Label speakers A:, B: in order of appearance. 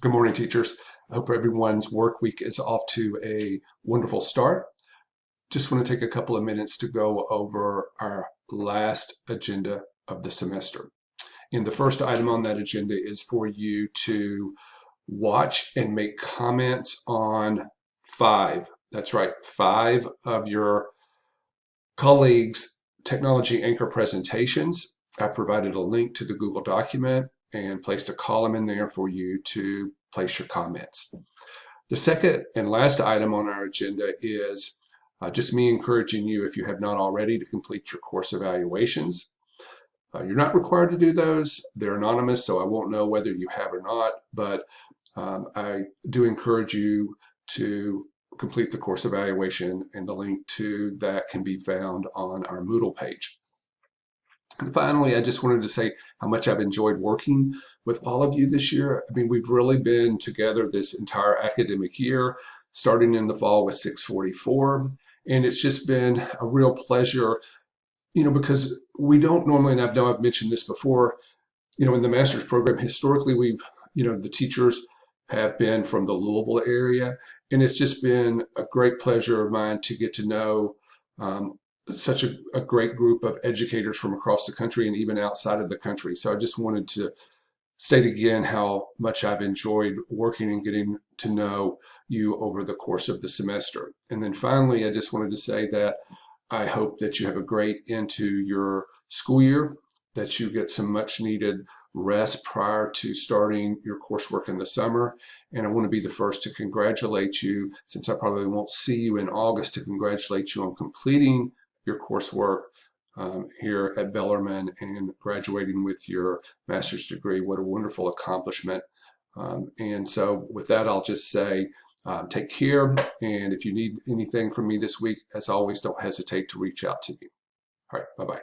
A: Good morning, teachers. I hope everyone's work week is off to a wonderful start. Just want to take a couple of minutes to go over our last agenda of the semester. And the first item on that agenda is for you to watch and make comments on that's right, 5 of your colleagues' Technology Anchor presentations. I provided a link to the Google document and placed a column in there for you to place your comments. The second and last item on our agenda is just me encouraging you, if you have not already, to complete your course evaluations. You're not required to do those. They're anonymous, so I won't know whether you have or not, but I do encourage you to complete the course evaluation, and the link to that can be found on our Moodle page. And finally, I just wanted to say how much I've enjoyed working with all of you this year. I mean, we've really been together this entire academic year, starting in the fall with 644. And it's just been a real pleasure, because we don't normally, and I know I've mentioned this before, in the master's program, historically, the teachers have been from the Louisville area. And it's just been a great pleasure of mine to get to know such a great group of educators from across the country and even outside of the country. So I just wanted to state again how much I've enjoyed working and getting to know you over the course of the semester. And then finally, I just wanted to say that I hope that you have a great end to your school year, that you get some much needed rest prior to starting your coursework in the summer. And I want to be the first to congratulate you, since I probably won't see you in August, to congratulate you on completing your coursework here at Bellarmine and graduating with your master's degree. What a wonderful accomplishment. And so with that, I'll just say, take care. And if you need anything from me this week, as always, don't hesitate to reach out to me. All right, bye-bye.